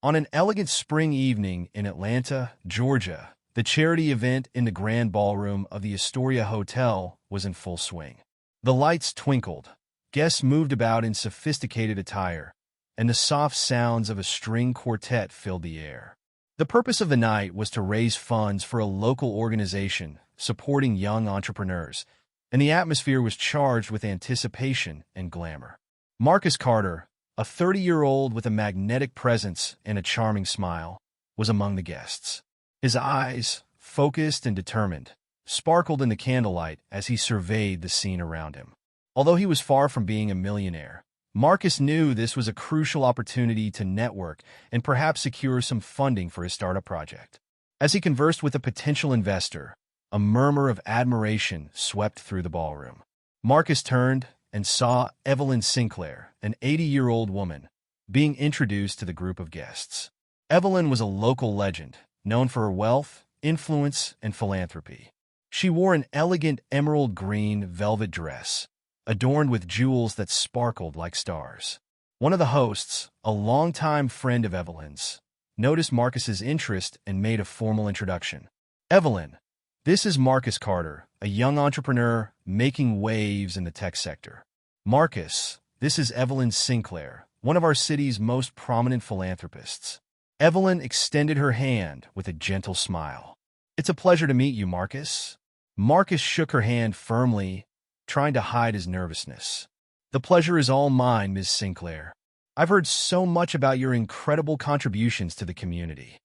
On an elegant spring evening in Atlanta, Georgia, the charity event in the grand ballroom of the Astoria Hotel was in full swing. The lights twinkled, guests moved about in sophisticated attire, and the soft sounds of a string quartet filled the air. The purpose of the night was to raise funds for a local organization supporting young entrepreneurs, and the atmosphere was charged with anticipation and glamour. Marcus Carter, a 30-year-old with a magnetic presence and a charming smile, was among the guests. His eyes, focused and determined, sparkled in the candlelight as he surveyed the scene around him. Although he was far from being a millionaire, Marcus knew this was a crucial opportunity to network and perhaps secure some funding for his startup project. As he conversed with a potential investor, a murmur of admiration swept through the ballroom. Marcus turned and saw Evelyn Sinclair, an 80-year-old woman, being introduced to the group of guests. Evelyn was a local legend, known for her wealth, influence, and philanthropy. She wore an elegant emerald green velvet dress, adorned with jewels that sparkled like stars. One of the hosts, a longtime friend of Evelyn's, noticed Marcus's interest and made a formal introduction. "Evelyn, this is Marcus Carter, a young entrepreneur making waves in the tech sector. Marcus, this is Evelyn Sinclair, one of our city's most prominent philanthropists." Evelyn extended her hand with a gentle smile. "It's a pleasure to meet you, Marcus." Marcus shook her hand firmly, trying to hide his nervousness. "The pleasure is all mine, Ms. Sinclair. I've heard so much about your incredible contributions to the community."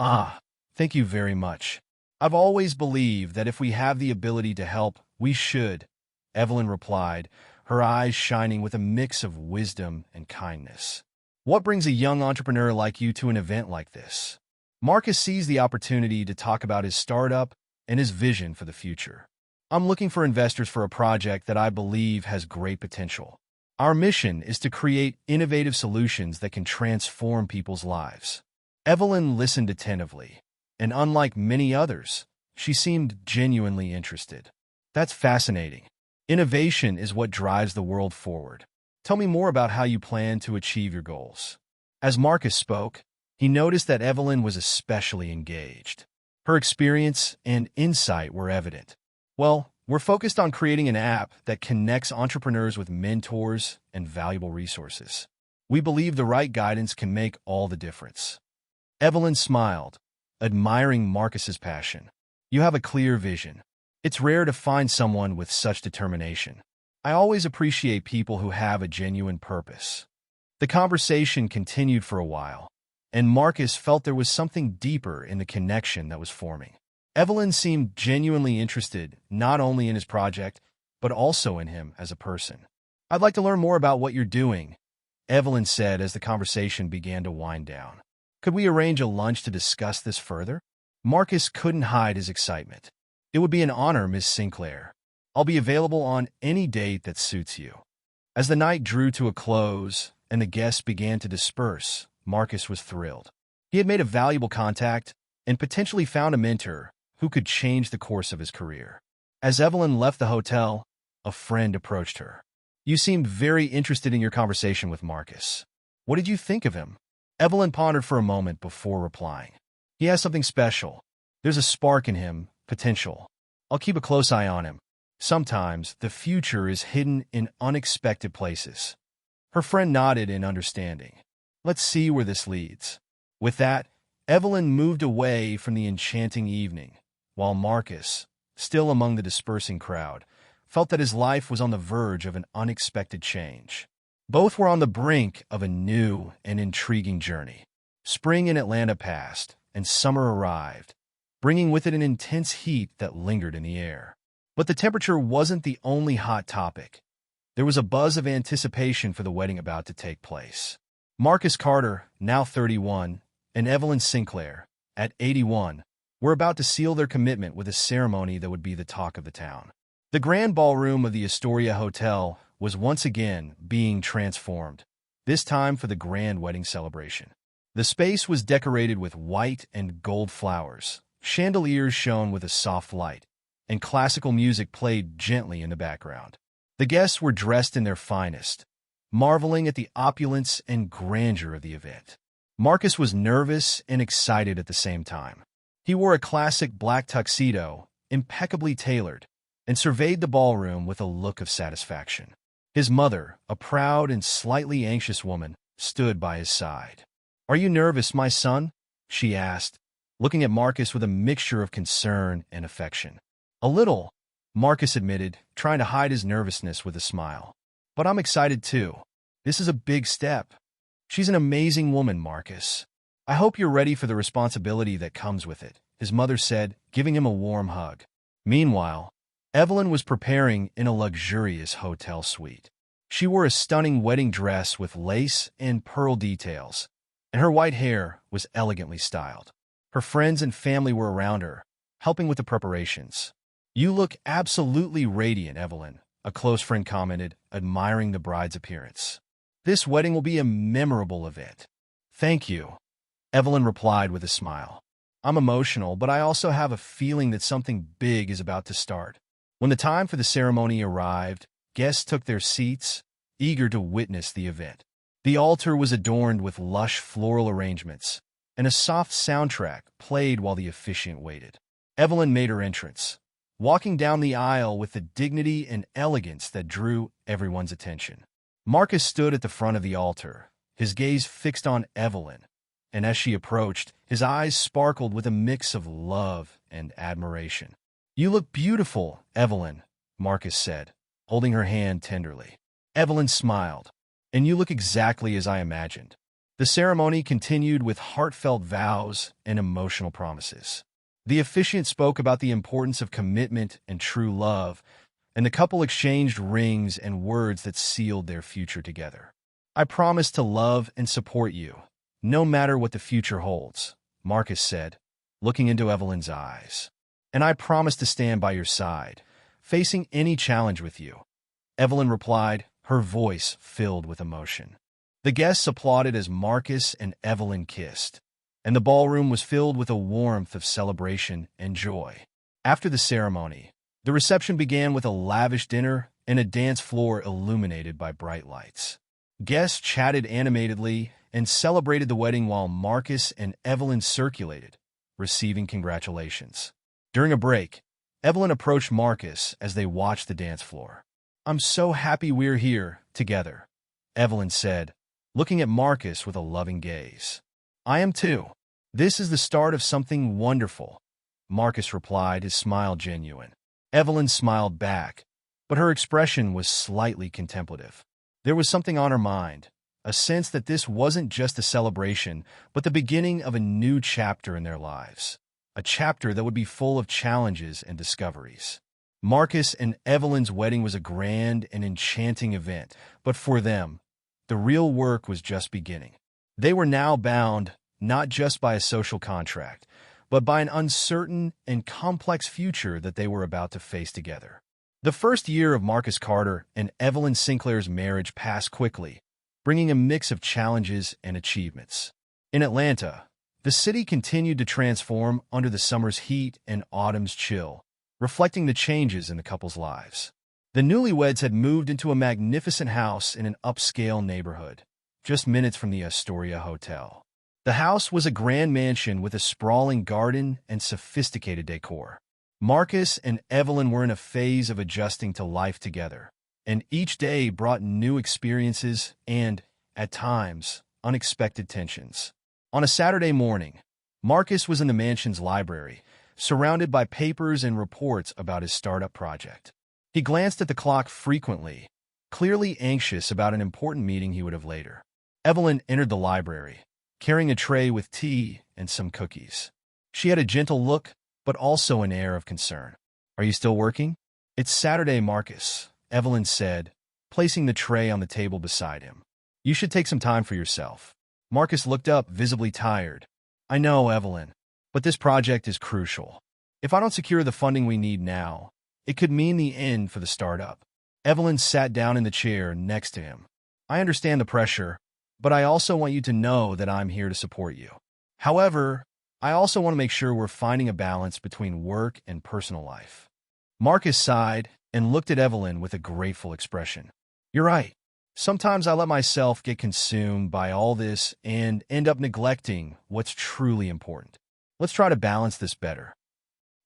"Ah, thank you very much. I've always believed that if we have the ability to help, we should," Evelyn replied, her eyes shining with a mix of wisdom and kindness. "What brings a young entrepreneur like you to an event like this?" Marcus seized the opportunity to talk about his startup and his vision for the future. "I'm looking for investors for a project that I believe has great potential. Our mission is to create innovative solutions that can transform people's lives." Evelyn listened attentively, and unlike many others, she seemed genuinely interested. "That's fascinating. Innovation is what drives the world forward. Tell me more about how you plan to achieve your goals." As Marcus spoke, he noticed that Evelyn was especially engaged. Her experience and insight were evident. "Well, we're focused on creating an app that connects entrepreneurs with mentors and valuable resources. We believe the right guidance can make all the difference." Evelyn smiled, admiring Marcus's passion. "You have a clear vision. It's rare to find someone with such determination. I always appreciate people who have a genuine purpose." The conversation continued for a while, and Marcus felt there was something deeper in the connection that was forming. Evelyn seemed genuinely interested not only in his project, but also in him as a person. "I'd like to learn more about what you're doing," Evelyn said as the conversation began to wind down. "Could we arrange a lunch to discuss this further?" Marcus couldn't hide his excitement. "It would be an honor, Miss Sinclair. I'll be available on any date that suits you." As the night drew to a close and the guests began to disperse, Marcus was thrilled. He had made a valuable contact and potentially found a mentor who could change the course of his career. As Evelyn left the hotel, a friend approached her. "You seemed very interested in your conversation with Marcus. What did you think of him?" Evelyn pondered for a moment before replying. "He has something special. There's a spark in him, potential. I'll keep a close eye on him. Sometimes the future is hidden in unexpected places." Her friend nodded in understanding. "Let's see where this leads." With that, Evelyn moved away from the enchanting evening, while Marcus, still among the dispersing crowd, felt that his life was on the verge of an unexpected change. Both were on the brink of a new and intriguing journey. Spring in Atlanta passed, and summer arrived, bringing with it an intense heat that lingered in the air. But the temperature wasn't the only hot topic. There was a buzz of anticipation for the wedding about to take place. Marcus Carter, now 31, and Evelyn Sinclair, at 81, were about to seal their commitment with a ceremony that would be the talk of the town. The grand ballroom of the Astoria Hotel was once again being transformed, this time for the grand wedding celebration. The space was decorated with white and gold flowers, chandeliers shone with a soft light, and classical music played gently in the background. The guests were dressed in their finest, marveling at the opulence and grandeur of the event. Marcus was nervous and excited at the same time. He wore a classic black tuxedo, impeccably tailored, and surveyed the ballroom with a look of satisfaction. His mother, a proud and slightly anxious woman, stood by his side. "Are you nervous, my son?" she asked, looking at Marcus with a mixture of concern and affection. "A little," Marcus admitted, trying to hide his nervousness with a smile. "But I'm excited too. This is a big step. She's an amazing woman, Marcus. I hope you're ready for the responsibility that comes with it," his mother said, giving him a warm hug. Meanwhile, Evelyn was preparing in a luxurious hotel suite. She wore a stunning wedding dress with lace and pearl details, and her white hair was elegantly styled. Her friends and family were around her, helping with the preparations. "You look absolutely radiant, Evelyn," a close friend commented, admiring the bride's appearance. "This wedding will be a memorable event." "Thank you," Evelyn replied with a smile. "I'm emotional, but I also have a feeling that something big is about to start." When the time for the ceremony arrived, guests took their seats, eager to witness the event. The altar was adorned with lush floral arrangements, and a soft soundtrack played while the officiant waited. Evelyn made her entrance, walking down the aisle with the dignity and elegance that drew everyone's attention. Marcus stood at the front of the altar, his gaze fixed on Evelyn, and as she approached, his eyes sparkled with a mix of love and admiration. "You look beautiful, Evelyn," Marcus said, holding her hand tenderly. Evelyn smiled. "And you look exactly as I imagined." The ceremony continued with heartfelt vows and emotional promises. The officiant spoke about the importance of commitment and true love, and the couple exchanged rings and words that sealed their future together. "I promise to love and support you, no matter what the future holds," Marcus said, looking into Evelyn's eyes. "And I promise to stand by your side, facing any challenge with you," Evelyn replied, her voice filled with emotion. The guests applauded as Marcus and Evelyn kissed, and the ballroom was filled with a warmth of celebration and joy. After the ceremony, the reception began with a lavish dinner and a dance floor illuminated by bright lights. Guests chatted animatedly and celebrated the wedding while Marcus and Evelyn circulated, receiving congratulations. During a break, Evelyn approached Marcus as they watched the dance floor. "I'm so happy we're here together," Evelyn said, looking at Marcus with a loving gaze. "I am too. This is the start of something wonderful," Marcus replied, his smile genuine. Evelyn smiled back, but her expression was slightly contemplative. There was something on her mind, a sense that this wasn't just a celebration, but the beginning of a new chapter in their lives, a chapter that would be full of challenges and discoveries. Marcus and Evelyn's wedding was a grand and enchanting event, but for them, the real work was just beginning. They were now bound not just by a social contract, but by an uncertain and complex future that they were about to face together. The first year of Marcus Carter and Evelyn Sinclair's marriage passed quickly, bringing a mix of challenges and achievements. In Atlanta, the city continued to transform under the summer's heat and autumn's chill, reflecting the changes in the couple's lives. The newlyweds had moved into a magnificent house in an upscale neighborhood, just minutes from the Astoria Hotel. The house was a grand mansion with a sprawling garden and sophisticated decor. Marcus and Evelyn were in a phase of adjusting to life together, and each day brought new experiences and, at times, unexpected tensions. On a Saturday morning, Marcus was in the mansion's library, surrounded by papers and reports about his startup project. He glanced at the clock frequently, clearly anxious about an important meeting he would have later. Evelyn entered the library, carrying a tray with tea and some cookies. She had a gentle look, but also an air of concern. "Are you still working?" "It's Saturday, Marcus," Evelyn said, placing the tray on the table beside him. "You should take some time for yourself." Marcus looked up, visibly tired. "I know, Evelyn, but this project is crucial. If I don't secure the funding we need now, it could mean the end for the startup." Evelyn sat down in the chair next to him. "I understand the pressure, but I also want you to know that I'm here to support you. However, I also want to make sure we're finding a balance between work and personal life." Marcus sighed and looked at Evelyn with a grateful expression. "You're right. Sometimes I let myself get consumed by all this and end up neglecting what's truly important. Let's try to balance this better.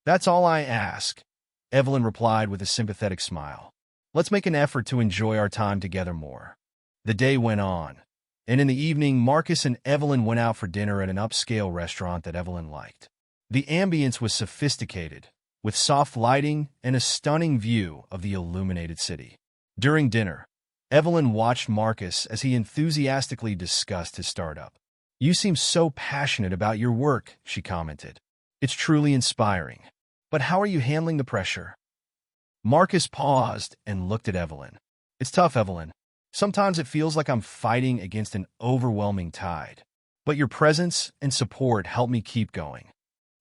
That's all I ask, Evelyn replied with a sympathetic smile. Let's make an effort to enjoy our time together more. The day went on, and in the evening, Marcus and Evelyn went out for dinner at an upscale restaurant that Evelyn liked. The ambience was sophisticated, with soft lighting and a stunning view of the illuminated city. During dinner, Evelyn watched Marcus as he enthusiastically discussed his startup. "You seem so passionate about your work," she commented. "It's truly inspiring. But how are you handling the pressure?" Marcus paused and looked at Evelyn. "It's tough, Evelyn. Sometimes it feels like I'm fighting against an overwhelming tide. But your presence and support help me keep going."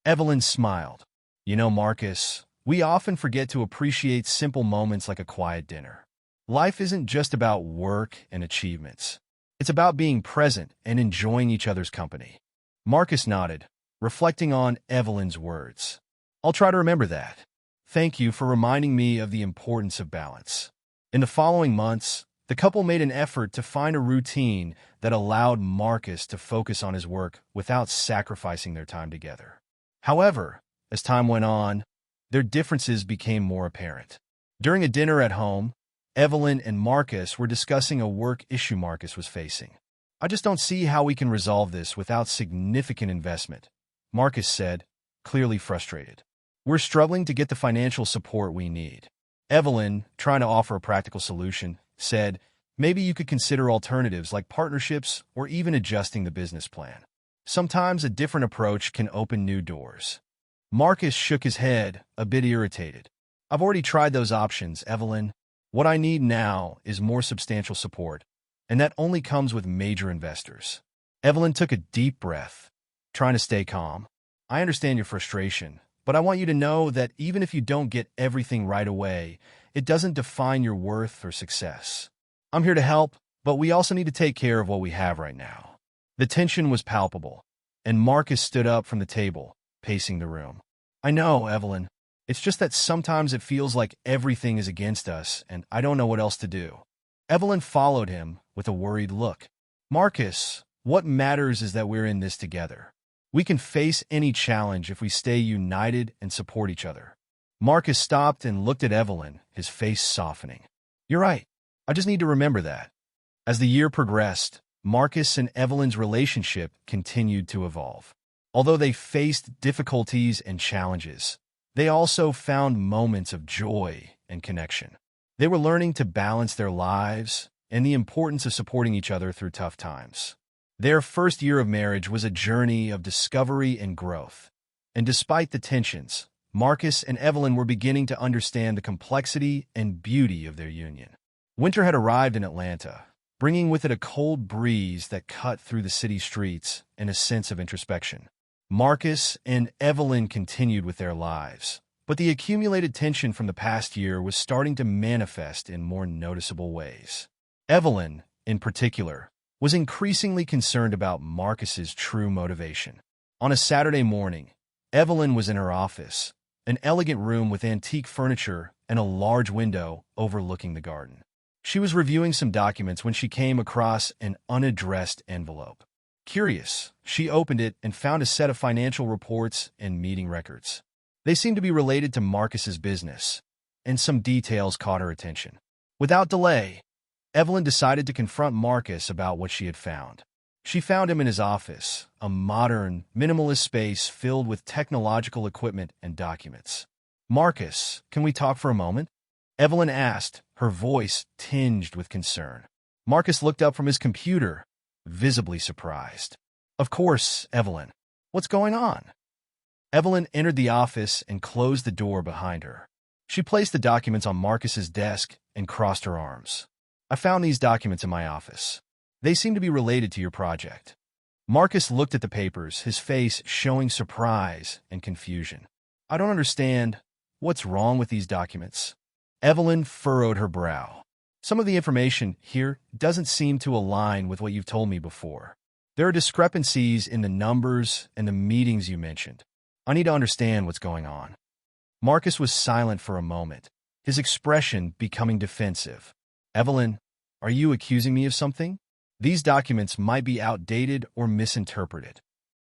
Evelyn smiled. "You know, Marcus, we often forget to appreciate simple moments like a quiet dinner. Life isn't just about work and achievements. It's about being present and enjoying each other's company." Marcus nodded, reflecting on Evelyn's words. "I'll try to remember that. Thank you for reminding me of the importance of balance." In the following months, the couple made an effort to find a routine that allowed Marcus to focus on his work without sacrificing their time together. However, as time went on, their differences became more apparent. During a dinner at home, Evelyn and Marcus were discussing a work issue Marcus was facing. "I just don't see how we can resolve this without significant investment," Marcus said, clearly frustrated. "We're struggling to get the financial support we need." Evelyn, trying to offer a practical solution, said, "Maybe you could consider alternatives like partnerships or even adjusting the business plan. Sometimes a different approach can open new doors." Marcus shook his head, a bit irritated. "I've already tried those options, Evelyn. What I need now is more substantial support, and that only comes with major investors." Evelyn took a deep breath, trying to stay calm. "I understand your frustration, but I want you to know that even if you don't get everything right away, it doesn't define your worth or success. I'm here to help, but we also need to take care of what we have right now." The tension was palpable, and Marcus stood up from the table, pacing the room. "I know, Evelyn. It's just that sometimes it feels like everything is against us, and I don't know what else to do." Evelyn followed him with a worried look. "Marcus, what matters is that we're in this together. We can face any challenge if we stay united and support each other." Marcus stopped and looked at Evelyn, his face softening. "You're right. I just need to remember that." As the year progressed, Marcus and Evelyn's relationship continued to evolve. Although they faced difficulties and challenges, they also found moments of joy and connection. They were learning to balance their lives and the importance of supporting each other through tough times. Their first year of marriage was a journey of discovery and growth. And despite the tensions, Marcus and Evelyn were beginning to understand the complexity and beauty of their union. Winter had arrived in Atlanta, bringing with it a cold breeze that cut through the city streets and a sense of introspection. Marcus and Evelyn continued with their lives, but the accumulated tension from the past year was starting to manifest in more noticeable ways. Evelyn, in particular, was increasingly concerned about Marcus's true motivation. On a Saturday morning, Evelyn was in her office, an elegant room with antique furniture and a large window overlooking the garden. She was reviewing some documents when she came across an unaddressed envelope. Curious, she opened it and found a set of financial reports and meeting records. They seemed to be related to Marcus's business, and some details caught her attention. Without delay, Evelyn decided to confront Marcus about what she had found. She found him in his office, a modern, minimalist space filled with technological equipment and documents. "Marcus, can we talk for a moment?" Evelyn asked, her voice tinged with concern. Marcus looked up from his computer, visibly surprised. "Of course, Evelyn. What's going on?" Evelyn entered the office and closed the door behind her. She placed the documents on Marcus's desk and crossed her arms. "I found these documents in my office. They seem to be related to your project." Marcus looked at the papers, his face showing surprise and confusion. "I don't understand. What's wrong with these documents?" Evelyn furrowed her brow. "Some of the information here doesn't seem to align with what you've told me before. There are discrepancies in the numbers and the meetings you mentioned. I need to understand what's going on." Marcus was silent for a moment, his expression becoming defensive. "Evelyn, Are you accusing me of something? These documents might be outdated or misinterpreted.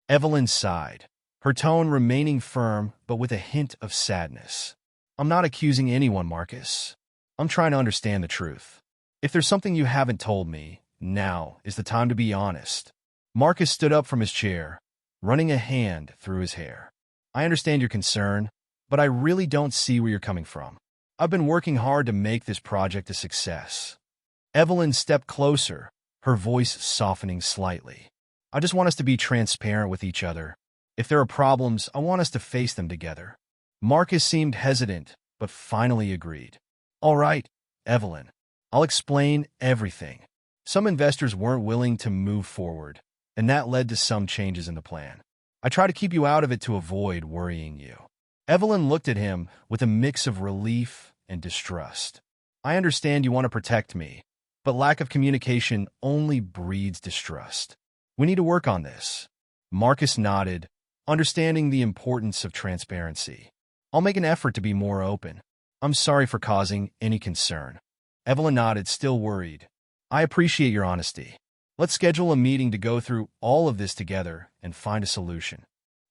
Evelyn sighed, her tone remaining firm but with a hint of sadness. I'm not accusing anyone, Marcus. I'm trying to understand the truth. If there's something you haven't told me, now is the time to be honest. Marcus stood up from his chair, running a hand through his hair. I understand your concern, but I really don't see where you're coming from. I've been working hard to make this project a success. Evelyn stepped closer, her voice softening slightly. I just want us to be transparent with each other. If there are problems, I want us to face them together. Marcus seemed hesitant, but finally agreed. All right, Evelyn. I'll explain everything. Some investors weren't willing to move forward, and that led to some changes in the plan. I try to keep you out of it to avoid worrying you. Evelyn looked at him with a mix of relief and distrust. I understand you want to protect me, but lack of communication only breeds distrust. We need to work on this. Marcus nodded, understanding the importance of transparency. I'll make an effort to be more open. I'm sorry for causing any concern. Evelyn nodded, still worried. I appreciate your honesty. Let's schedule a meeting to go through all of this together and find a solution.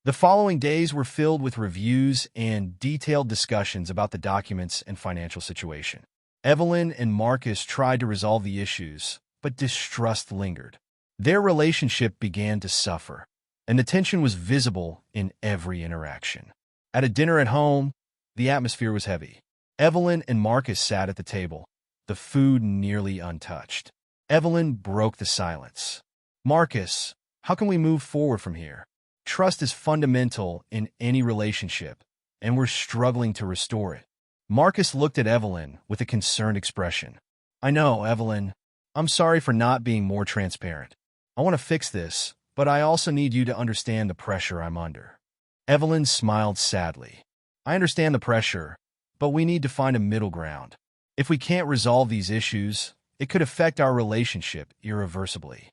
The following days were filled with reviews and detailed discussions about the documents and financial situation. Evelyn and Marcus tried to resolve the issues, but distrust lingered. Their relationship began to suffer, and the tension was visible in every interaction. At a dinner at home, the atmosphere was heavy. Evelyn and Marcus sat at the table, the food nearly untouched. Evelyn broke the silence. Marcus, how can we move forward from here? Trust is fundamental in any relationship, and we're struggling to restore it. Marcus looked at Evelyn with a concerned expression. I know, Evelyn. I'm sorry for not being more transparent. I want to fix this, but I also need you to understand the pressure I'm under. Evelyn smiled sadly. I understand the pressure, but we need to find a middle ground. If we can't resolve these issues, it could affect our relationship irreversibly.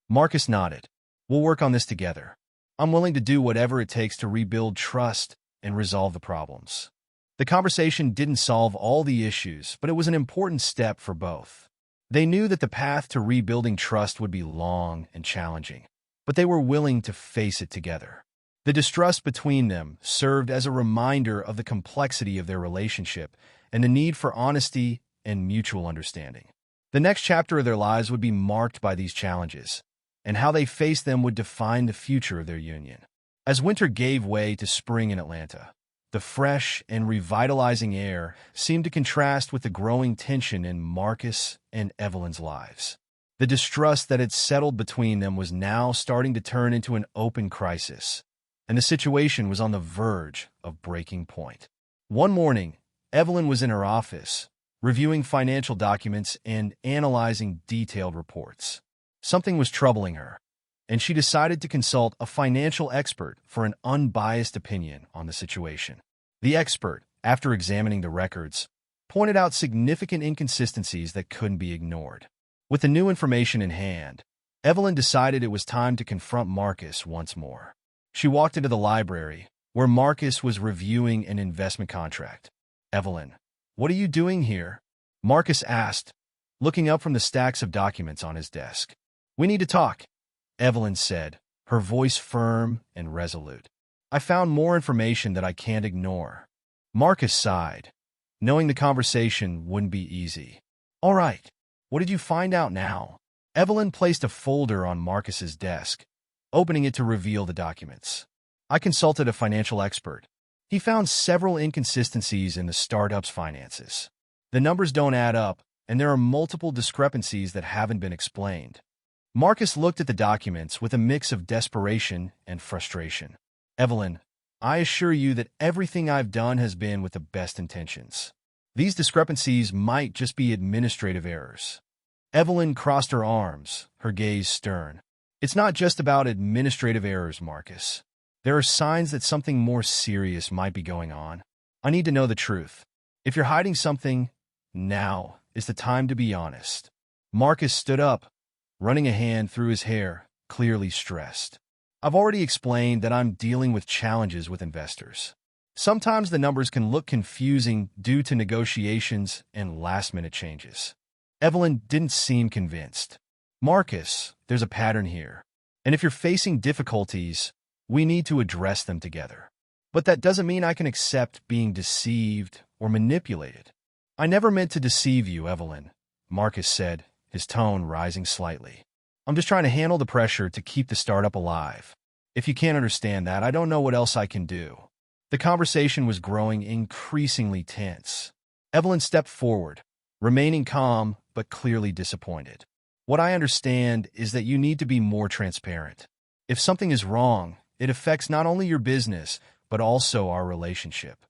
Marcus nodded. We'll work on this together. I'm willing to do whatever it takes to rebuild trust and resolve the problems. The conversation didn't solve all the issues, but it was an important step for both. They knew that the path to rebuilding trust would be long and challenging, but they were willing to face it together. The distrust between them served as a reminder of the complexity of their relationship and the need for honesty and mutual understanding. The next chapter of their lives would be marked by these challenges, and how they faced them would define the future of their union. As winter gave way to spring in Atlanta, the fresh and revitalizing air seemed to contrast with the growing tension in Marcus and Evelyn's lives. The distrust that had settled between them was now starting to turn into an open crisis, and the situation was on the verge of breaking point. One morning, Evelyn was in her office, reviewing financial documents and analyzing detailed reports. Something was troubling her, and she decided to consult a financial expert for an unbiased opinion on the situation. The expert, after examining the records, pointed out significant inconsistencies that couldn't be ignored. With the new information in hand, Evelyn decided it was time to confront Marcus once more. She walked into the library, where Marcus was reviewing an investment contract. Evelyn, what are you doing here? Marcus asked, looking up from the stacks of documents on his desk. We need to talk, Evelyn said, her voice firm and resolute. I found more information that I can't ignore. Marcus sighed, knowing the conversation wouldn't be easy. All right, what did you find out now? Evelyn placed a folder on Marcus's desk, opening it to reveal the documents. I consulted a financial expert. He found several inconsistencies in the startup's finances. The numbers don't add up, and there are multiple discrepancies that haven't been explained. Marcus looked at the documents with a mix of desperation and frustration. Evelyn, I assure you that everything I've done has been with the best intentions. These discrepancies might just be administrative errors. Evelyn crossed her arms, her gaze stern. It's not just about administrative errors, Marcus. There are signs that something more serious might be going on. I need to know the truth. If you're hiding something, now is the time to be honest. Marcus stood up, running a hand through his hair, clearly stressed. I've already explained that I'm dealing with challenges with investors. Sometimes the numbers can look confusing due to negotiations and last-minute changes. Evelyn didn't seem convinced. Marcus, there's a pattern here. And if you're facing difficulties, we need to address them together. But that doesn't mean I can accept being deceived or manipulated. I never meant to deceive you, Evelyn, Marcus said, his tone rising slightly. I'm just trying to handle the pressure to keep the startup alive. If you can't understand that, I don't know what else I can do. The conversation was growing increasingly tense. Evelyn stepped forward, remaining calm but clearly disappointed. What I understand is that you need to be more transparent. If something is wrong, it affects not only your business, but also our relationship.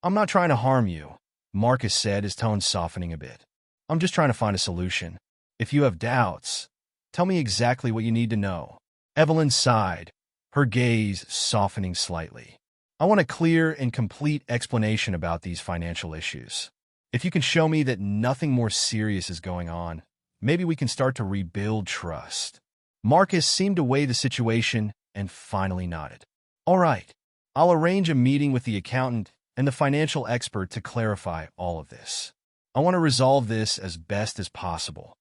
I'm not trying to harm you, Marcus said, his tone softening a bit. I'm just trying to find a solution. If you have doubts, tell me exactly what you need to know. Evelyn sighed, her gaze softening slightly. I want a clear and complete explanation about these financial issues. If you can show me that nothing more serious is going on, maybe we can start to rebuild trust. Marcus seemed to weigh the situation and finally nodded. All right, I'll arrange a meeting with the accountant and the financial expert to clarify all of this. I want to resolve this as best as possible.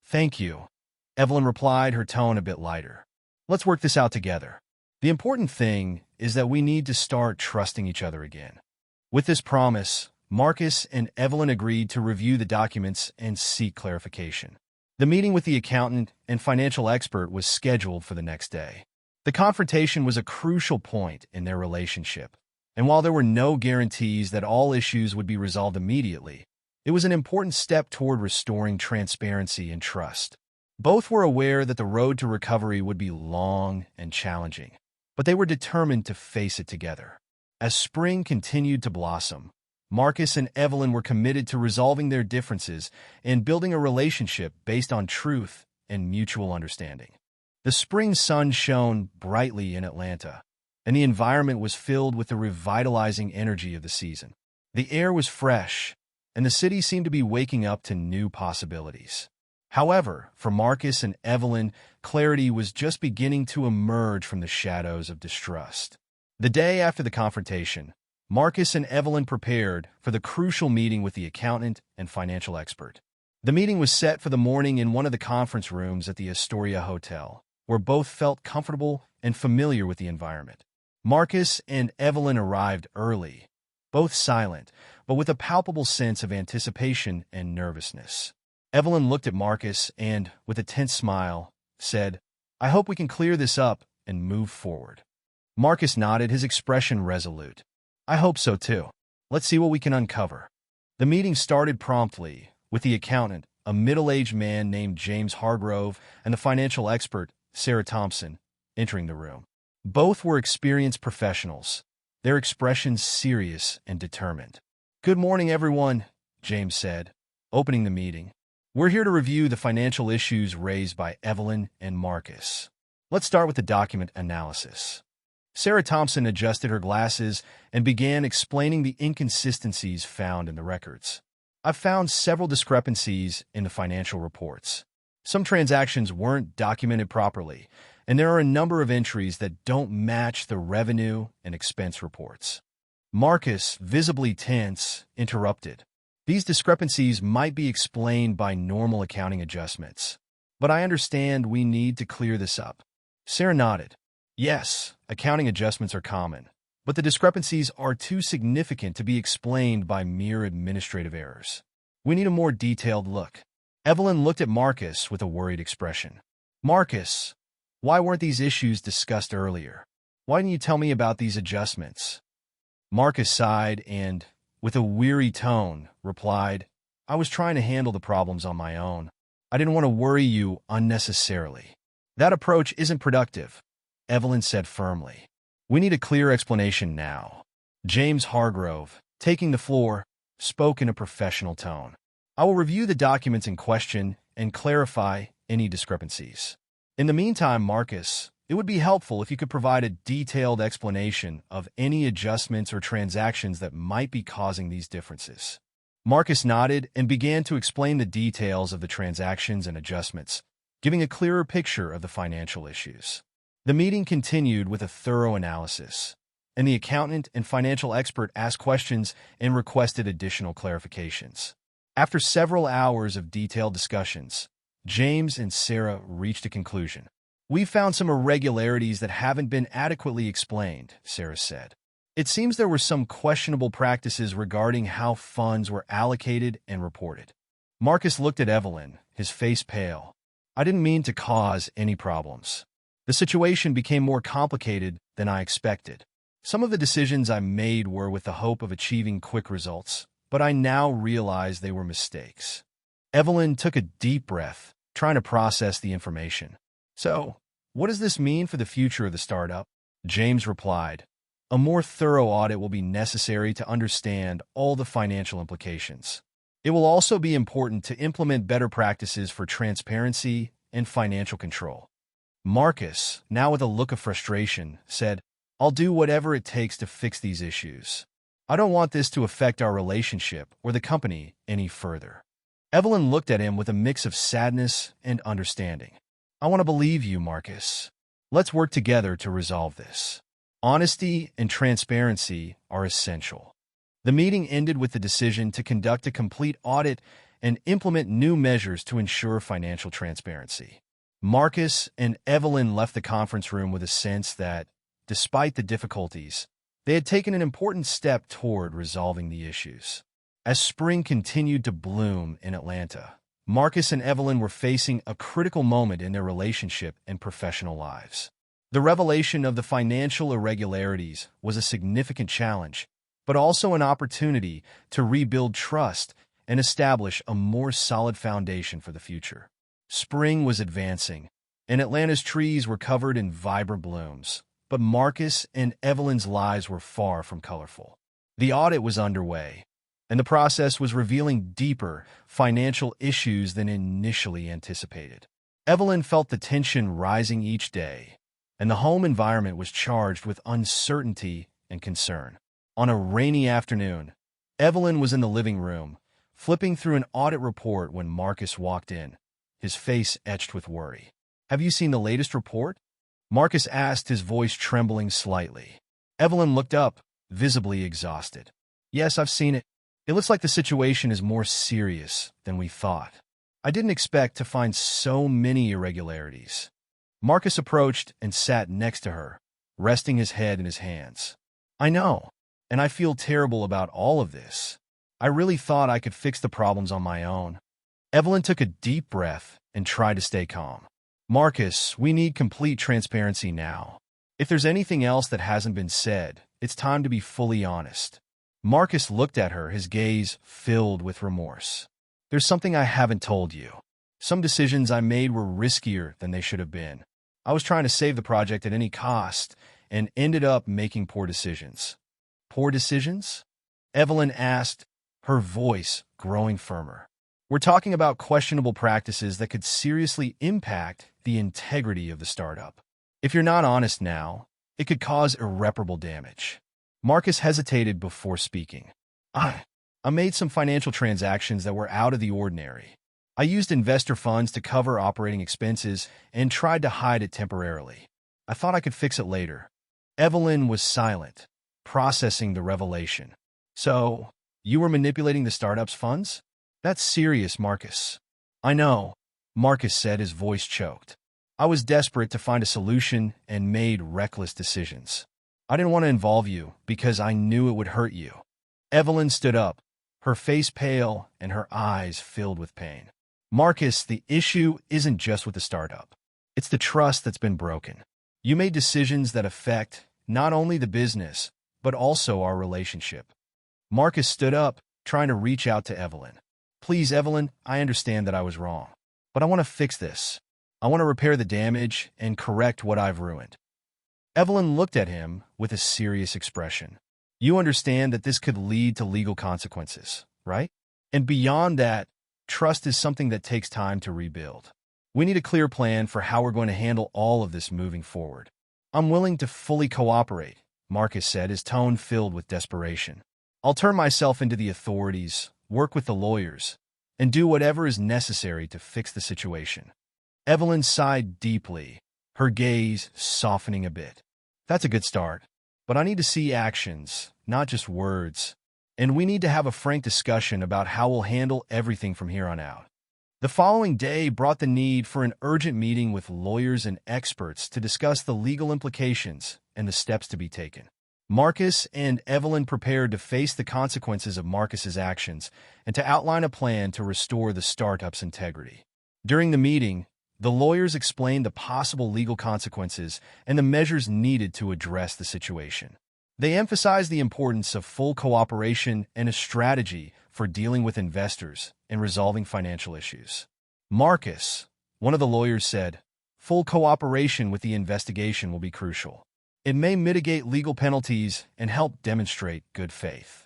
Thank you, Evelyn replied, her tone a bit lighter. Let's work this out together. The important thing is that we need to start trusting each other again. With this promise, Marcus and Evelyn agreed to review the documents and seek clarification. The meeting with the accountant and financial expert was scheduled for the next day. The confrontation was a crucial point in their relationship, and while there were no guarantees that all issues would be resolved immediately, it was an important step toward restoring transparency and trust. Both were aware that the road to recovery would be long and challenging, but they were determined to face it together. As spring continued to blossom, Marcus and Evelyn were committed to resolving their differences and building a relationship based on truth and mutual understanding. The spring sun shone brightly in Atlanta, and the environment was filled with the revitalizing energy of the season. The air was fresh, and the city seemed to be waking up to new possibilities. However, for Marcus and Evelyn, clarity was just beginning to emerge from the shadows of distrust. The day after the confrontation, Marcus and Evelyn prepared for the crucial meeting with the accountant and financial expert. The meeting was set for the morning in one of the conference rooms at the Astoria Hotel, where both felt comfortable and familiar with the environment. Marcus and Evelyn arrived early, both silent, but with a palpable sense of anticipation and nervousness. Evelyn looked at Marcus and, with a tense smile, said, "I hope we can clear this up and move forward." Marcus nodded, his expression resolute. "I hope so too. Let's see what we can uncover." The meeting started promptly, with the accountant, a middle-aged man named James Hargrove, and the financial expert, Sarah Thompson, entering the room. Both were experienced professionals, their expressions serious and determined. "Good morning, everyone," James said, opening the meeting. "We're here to review the financial issues raised by Evelyn and Marcus. Let's start with the document analysis." Sarah Thompson adjusted her glasses and began explaining the inconsistencies found in the records. "I've found several discrepancies in the financial reports. Some transactions weren't documented properly, and there are a number of entries that don't match the revenue and expense reports." Marcus, visibly tense, interrupted. "These discrepancies might be explained by normal accounting adjustments, but I understand we need to clear this up." Sarah nodded. "Yes, accounting adjustments are common, but the discrepancies are too significant to be explained by mere administrative errors. We need a more detailed look." Evelyn looked at Marcus with a worried expression. "Marcus, why weren't these issues discussed earlier? Why didn't you tell me about these adjustments?" Marcus sighed and, with a weary tone, replied, "I was trying to handle the problems on my own. I didn't want to worry you unnecessarily." "That approach isn't productive," Evelyn said firmly. "We need a clear explanation now." James Hargrove, taking the floor, spoke in a professional tone. "I will review the documents in question and clarify any discrepancies. In the meantime, Marcus, it would be helpful if you could provide a detailed explanation of any adjustments or transactions that might be causing these differences." Marcus nodded and began to explain the details of the transactions and adjustments, giving a clearer picture of the financial issues. The meeting continued with a thorough analysis, and the accountant and financial expert asked questions and requested additional clarifications. After several hours of detailed discussions, James and Sarah reached a conclusion. "We found some irregularities that haven't been adequately explained," Sarah said. "It seems there were some questionable practices regarding how funds were allocated and reported." Marcus looked at Evelyn, his face pale. "I didn't mean to cause any problems. The situation became more complicated than I expected. Some of the decisions I made were with the hope of achieving quick results, but I now realize they were mistakes." Evelyn took a deep breath, trying to process the information. "So, what does this mean for the future of the startup?" James replied, "A more thorough audit will be necessary to understand all the financial implications. It will also be important to implement better practices for transparency and financial control." Marcus, now with a look of frustration, said, "I'll do whatever it takes to fix these issues. I don't want this to affect our relationship or the company any further." Evelyn looked at him with a mix of sadness and understanding. "I want to believe you, Marcus. Let's work together to resolve this. Honesty and transparency are essential." The meeting ended with the decision to conduct a complete audit and implement new measures to ensure financial transparency. Marcus and Evelyn left the conference room with a sense that, despite the difficulties, they had taken an important step toward resolving the issues. As spring continued to bloom in Atlanta, Marcus and Evelyn were facing a critical moment in their relationship and professional lives. The revelation of the financial irregularities was a significant challenge, but also an opportunity to rebuild trust and establish a more solid foundation for the future. Spring was advancing, and Atlanta's trees were covered in vibrant blooms, but Marcus and Evelyn's lives were far from colorful. The audit was underway, and the process was revealing deeper financial issues than initially anticipated. Evelyn felt the tension rising each day, and the home environment was charged with uncertainty and concern. On a rainy afternoon, Evelyn was in the living room, flipping through an audit report when Marcus walked in, his face etched with worry. "Have you seen the latest report?" Marcus asked, his voice trembling slightly. Evelyn looked up, visibly exhausted. "Yes, I've seen it. It looks like the situation is more serious than we thought. I didn't expect to find so many irregularities." Marcus approached and sat next to her, resting his head in his hands. "I know, and I feel terrible about all of this. I really thought I could fix the problems on my own." Evelyn took a deep breath and tried to stay calm. "Marcus, we need complete transparency now. If there's anything else that hasn't been said, it's time to be fully honest." Marcus looked at her, his gaze filled with remorse. "There's something I haven't told you. Some decisions I made were riskier than they should have been. I was trying to save the project at any cost and ended up making poor decisions." "Poor decisions?" Evelyn asked, her voice growing firmer. "We're talking about questionable practices that could seriously impact the integrity of the startup. If you're not honest now, it could cause irreparable damage." Marcus hesitated before speaking. I made some financial transactions that were out of the ordinary. I used investor funds to cover operating expenses and tried to hide it temporarily. I thought I could fix it later." Evelyn was silent, processing the revelation. "So, you were manipulating the startup's funds? That's serious, Marcus." "I know," Marcus said, his voice choked. "I was desperate to find a solution and made reckless decisions. I didn't want to involve you because I knew it would hurt you." Evelyn stood up, her face pale and her eyes filled with pain. "Marcus, the issue isn't just with the startup. It's the trust that's been broken. You made decisions that affect not only the business, but also our relationship." Marcus stood up, trying to reach out to Evelyn. "Please, Evelyn, I understand that I was wrong, but I want to fix this. I want to repair the damage and correct what I've ruined." Evelyn looked at him with a serious expression. "You understand that this could lead to legal consequences, right? And beyond that, trust is something that takes time to rebuild. We need a clear plan for how we're going to handle all of this moving forward." "I'm willing to fully cooperate," Marcus said, his tone filled with desperation. "I'll turn myself into the authorities, work with the lawyers, and do whatever is necessary to fix the situation." Evelyn sighed deeply, her gaze softening a bit. "That's a good start, but I need to see actions, not just words. and we need to have a frank discussion about how we'll handle everything from here on out. The following day brought the need for an urgent meeting with lawyers and experts to discuss the legal implications and the steps to be taken. Marcus and Evelyn prepared to face the consequences of Marcus's actions and to outline a plan to restore the startup's integrity. During the meeting, the lawyers explained the possible legal consequences and the measures needed to address the situation. They emphasized the importance of full cooperation and a strategy for dealing with investors and resolving financial issues. Marcus, one of the lawyers, said, "Full cooperation with the investigation will be crucial. It may mitigate legal penalties and help demonstrate good faith."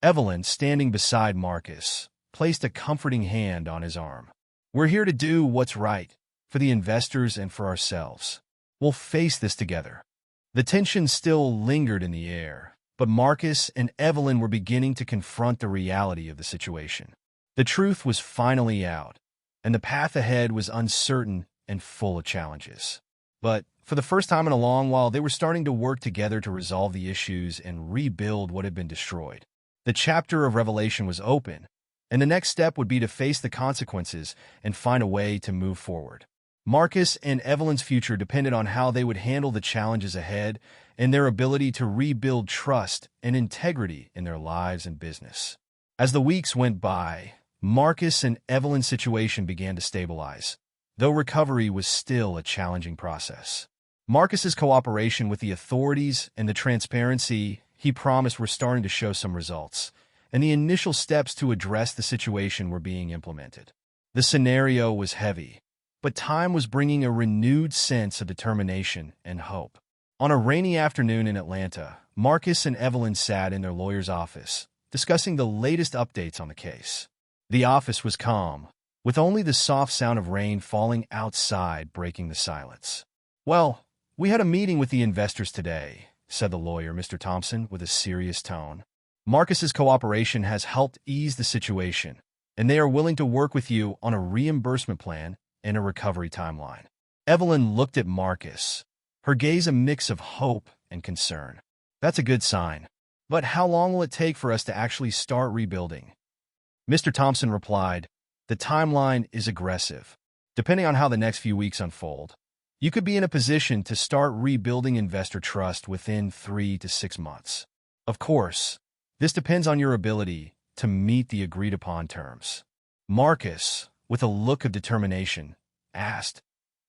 Evelyn, standing beside Marcus, placed a comforting hand on his arm. "We're here to do what's right, for the investors and for ourselves. We'll face this together." The tension still lingered in the air, but Marcus and Evelyn were beginning to confront the reality of the situation. The truth was finally out, and the path ahead was uncertain and full of challenges. But for the first time in a long while, they were starting to work together to resolve the issues and rebuild what had been destroyed. The chapter of revelation was open, and the next step would be to face the consequences and find a way to move forward. Marcus and Evelyn's future depended on how they would handle the challenges ahead and their ability to rebuild trust and integrity in their lives and business. As the weeks went by, Marcus and Evelyn's situation began to stabilize, though recovery was still a challenging process. Marcus's cooperation with the authorities and the transparency he promised were starting to show some results, and the initial steps to address the situation were being implemented. The scenario was heavy, but time was bringing a renewed sense of determination and hope. On a rainy afternoon in Atlanta, Marcus and Evelyn sat in their lawyer's office, discussing the latest updates on the case. The office was calm, with only the soft sound of rain falling outside breaking the silence. "Well, we had a meeting with the investors today," said the lawyer, Mr. Thompson, with a serious tone. "Marcus's cooperation has helped ease the situation, and they are willing to work with you on a reimbursement plan and a recovery timeline." Evelyn looked at Marcus, her gaze a mix of hope and concern. "That's a good sign. But how long will it take for us to actually start rebuilding?" Mr. Thompson replied, "The timeline is aggressive. Depending on how the next few weeks unfold, you could be in a position to start rebuilding investor trust within 3 to 6 months. Of course, this depends on your ability to meet the agreed-upon terms." Marcus, with a look of determination, asked,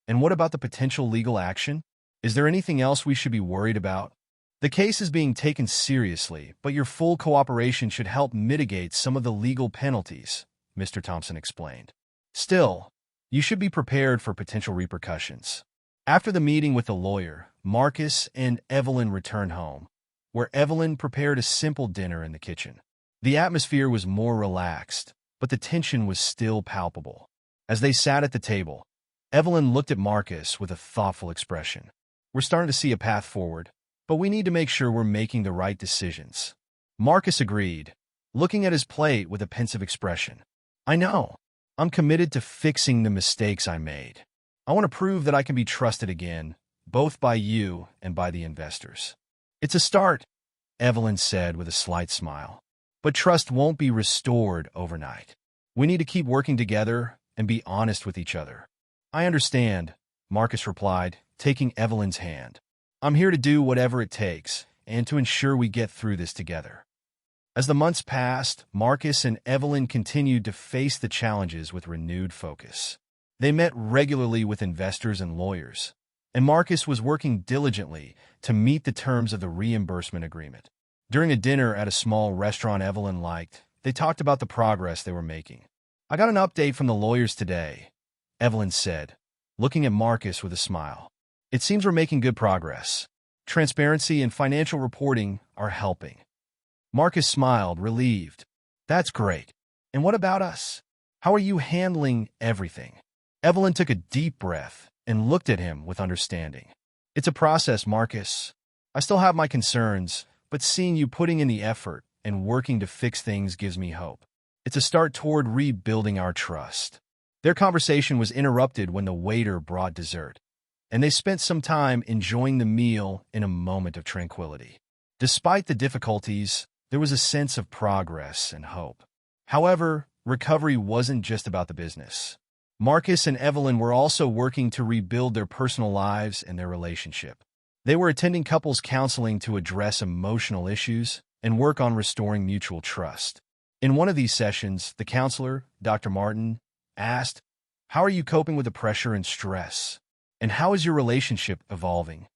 "And what about the potential legal action? Is there anything else we should be worried about?" "The case is being taken seriously, but your full cooperation should help mitigate some of the legal penalties," Mr. Thompson explained. "Still, you should be prepared for potential repercussions." After the meeting with the lawyer, Marcus and Evelyn returned home, where Evelyn prepared a simple dinner in the kitchen. The atmosphere was more relaxed, but the tension was still palpable. As they sat at the table, Evelyn looked at Marcus with a thoughtful expression. "We're starting to see a path forward, but we need to make sure we're making the right decisions." Marcus agreed, looking at his plate with a pensive expression. "I know. I'm committed to fixing the mistakes I made. I want to prove that I can be trusted again, both by you and by the investors." "It's a start," Evelyn said with a slight smile. "But trust won't be restored overnight. We need to keep working together and be honest with each other." "I understand," Marcus replied, taking Evelyn's hand. "I'm here to do whatever it takes and to ensure we get through this together." As the months passed, Marcus and Evelyn continued to face the challenges with renewed focus. They met regularly with investors and lawyers, and Marcus was working diligently to meet the terms of the reimbursement agreement. During a dinner at a small restaurant Evelyn liked, they talked about the progress they were making. "I got an update from the lawyers today," Evelyn said, looking at Marcus with a smile. "It seems we're making good progress. Transparency and financial reporting are helping." Marcus smiled, relieved. "That's great. And what about us? How are you handling everything?" Evelyn took a deep breath and looked at him with understanding. "It's a process, Marcus. I still have my concerns, but seeing you putting in the effort and working to fix things gives me hope. It's a start toward rebuilding our trust." Their conversation was interrupted when the waiter brought dessert, and they spent some time enjoying the meal in a moment of tranquility. Despite the difficulties, there was a sense of progress and hope. However, recovery wasn't just about the business. Marcus and Evelyn were also working to rebuild their personal lives and their relationship. They were attending couples counseling to address emotional issues and work on restoring mutual trust. In one of these sessions, the counselor, Dr. Martin, asked, "How are you coping with the pressure and stress? And how is your relationship evolving?"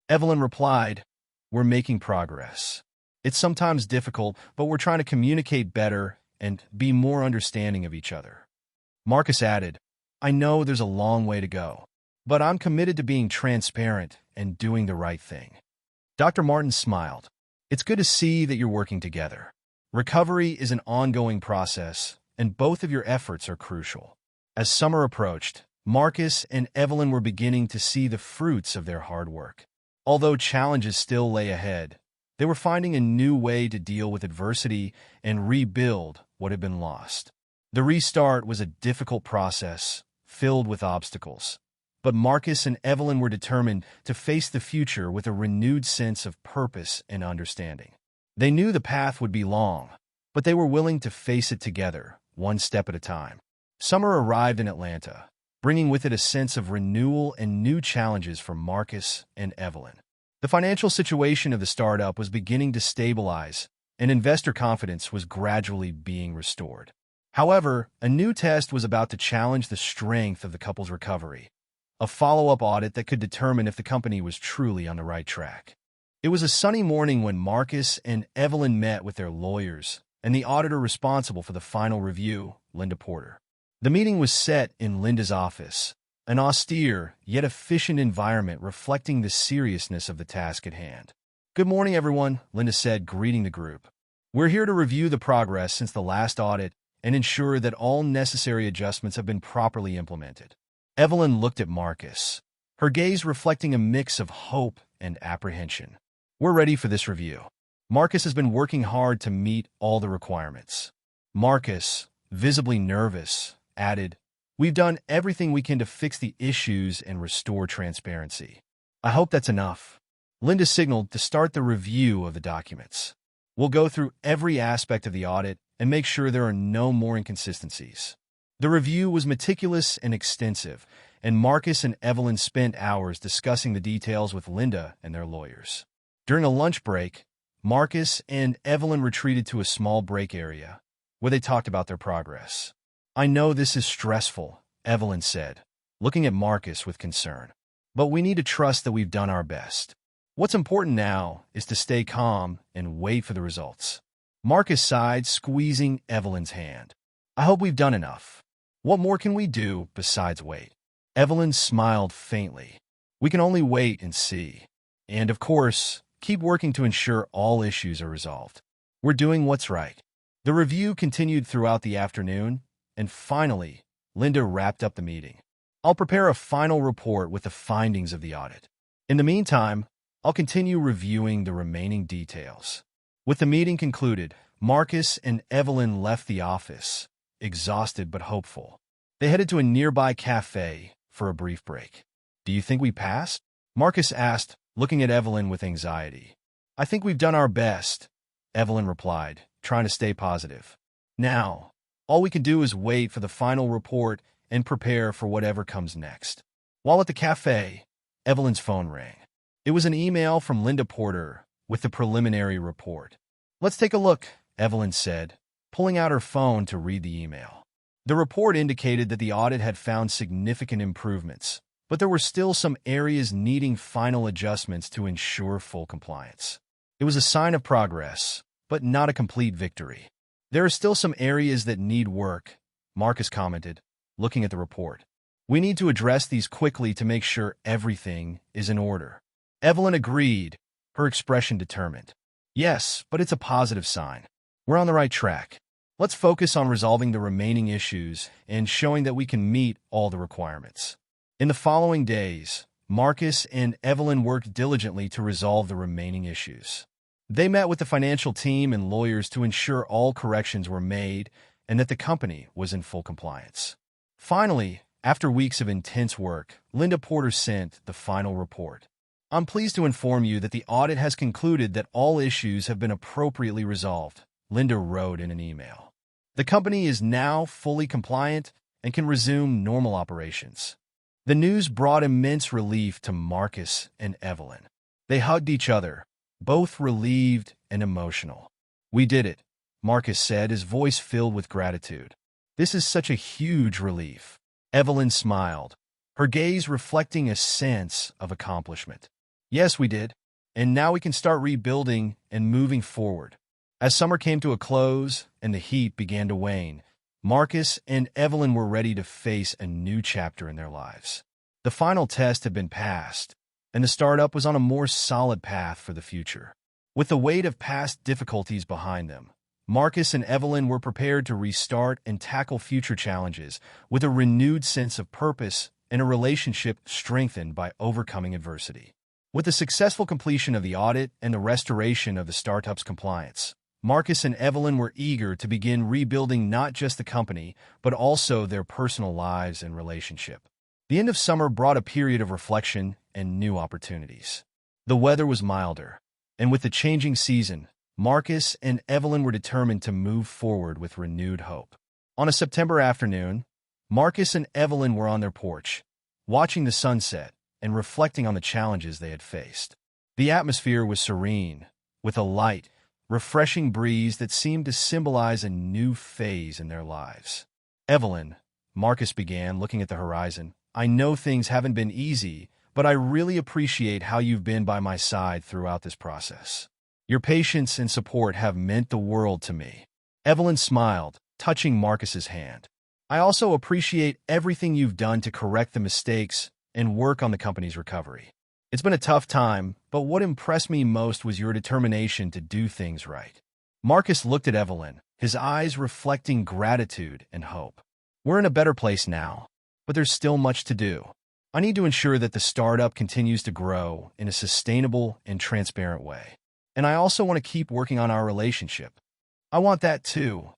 Evelyn replied, "We're making progress. It's sometimes difficult, but we're trying to communicate better and be more understanding of each other." Marcus added, "I know there's a long way to go, but I'm committed to being transparent and doing the right thing." Dr. Martin smiled. "It's good to see that you're working together. Recovery is an ongoing process, and both of your efforts are crucial." As summer approached, Marcus and Evelyn were beginning to see the fruits of their hard work. Although challenges still lay ahead, they were finding a new way to deal with adversity and rebuild what had been lost. The restart was a difficult process, filled with obstacles. But Marcus and Evelyn were determined to face the future with a renewed sense of purpose and understanding. They knew the path would be long, but they were willing to face it together, one step at a time. Summer arrived in Atlanta, bringing with it a sense of renewal and new challenges for Marcus and Evelyn. The financial situation of the startup was beginning to stabilize, and investor confidence was gradually being restored. However, a new test was about to challenge the strength of the couple's recovery, a follow-up audit that could determine if the company was truly on the right track. It was a sunny morning when Marcus and Evelyn met with their lawyers and the auditor responsible for the final review, Linda Porter. The meeting was set in Linda's office, an austere yet efficient environment reflecting the seriousness of the task at hand. "Good morning, everyone," Linda said, greeting the group. "We're here to review the progress since the last audit and ensure that all necessary adjustments have been properly implemented." Evelyn looked at Marcus, her gaze reflecting a mix of hope and apprehension. "We're ready for this review. Marcus has been working hard to meet all the requirements." Marcus, visibly nervous, added, "We've done everything we can to fix the issues and restore transparency." "I hope that's enough." Linda signaled to start the review of the documents. "We'll go through every aspect of the audit and make sure there are no more inconsistencies." The review was meticulous and extensive, and Marcus and Evelyn spent hours discussing the details with Linda and their lawyers. During a lunch break, Marcus and Evelyn retreated to a small break area, where they talked about their progress. "I know this is stressful," Evelyn said, looking at Marcus with concern. "But we need to trust that we've done our best. What's important now is to stay calm and wait for the results." Marcus sighed, squeezing Evelyn's hand. "I hope we've done enough. What more can we do besides wait?" Evelyn smiled faintly. "We can only wait and see. And, of course, keep working to ensure all issues are resolved. We're doing what's right." The review continued throughout the afternoon, and finally, Linda wrapped up the meeting. "I'll prepare a final report with the findings of the audit. In the meantime, I'll continue reviewing the remaining details." With the meeting concluded, Marcus and Evelyn left the office, exhausted but hopeful. They headed to a nearby cafe for a brief break. "Do you think we passed?" Marcus asked, looking at Evelyn with anxiety. "I think we've done our best," Evelyn replied, trying to stay positive. "Now, all we can do is wait for the final report and prepare for whatever comes next." While at the cafe, Evelyn's phone rang. It was an email from Linda Porter with the preliminary report. "Let's take a look," Evelyn said, pulling out her phone to read the email. The report indicated that the audit had found significant improvements, but there were still some areas needing final adjustments to ensure full compliance. It was a sign of progress, but not a complete victory. "There are still some areas that need work," Marcus commented, looking at the report. "We need to address these quickly to make sure everything is in order." Evelyn agreed, her expression determined. "Yes, but it's a positive sign. We're on the right track. Let's focus on resolving the remaining issues and showing that we can meet all the requirements." In the following days, Marcus and Evelyn worked diligently to resolve the remaining issues. They met with the financial team and lawyers to ensure all corrections were made and that the company was in full compliance. Finally, after weeks of intense work, Linda Porter sent the final report. I'm pleased to inform you that the audit has concluded that all issues have been appropriately resolved, Linda wrote in an email. The company is now fully compliant and can resume normal operations. The news brought immense relief to Marcus and Evelyn. They hugged each other, both relieved and emotional. "We did it," Marcus said, his voice filled with gratitude. "This is such a huge relief." Evelyn smiled, her gaze reflecting a sense of accomplishment. "Yes, we did. And now we can start rebuilding and moving forward." As summer came to a close and the heat began to wane, Marcus and Evelyn were ready to face a new chapter in their lives. The final test had been passed, and the startup was on a more solid path for the future. With the weight of past difficulties behind them, Marcus and Evelyn were prepared to restart and tackle future challenges with a renewed sense of purpose and a relationship strengthened by overcoming adversity. With the successful completion of the audit and the restoration of the startup's compliance, Marcus and Evelyn were eager to begin rebuilding not just the company, but also their personal lives and relationship. The end of summer brought a period of reflection and new opportunities. The weather was milder, and with the changing season, Marcus and Evelyn were determined to move forward with renewed hope. On a September afternoon, Marcus and Evelyn were on their porch, watching the sunset and reflecting on the challenges they had faced. The atmosphere was serene, with a light, refreshing breeze that seemed to symbolize a new phase in their lives. "Evelyn," Marcus began, looking at the horizon, "I know things haven't been easy, but I really appreciate how you've been by my side throughout this process. Your patience and support have meant the world to me." Evelyn smiled, touching Marcus's hand. "I also appreciate everything you've done to correct the mistakes and work on the company's recovery. It's been a tough time, but what impressed me most was your determination to do things right." Marcus looked at Evelyn, his eyes reflecting gratitude and hope. "We're in a better place now, but there's still much to do. I need to ensure that the startup continues to grow in a sustainable and transparent way. And I also want to keep working on our relationship." "I want that too,"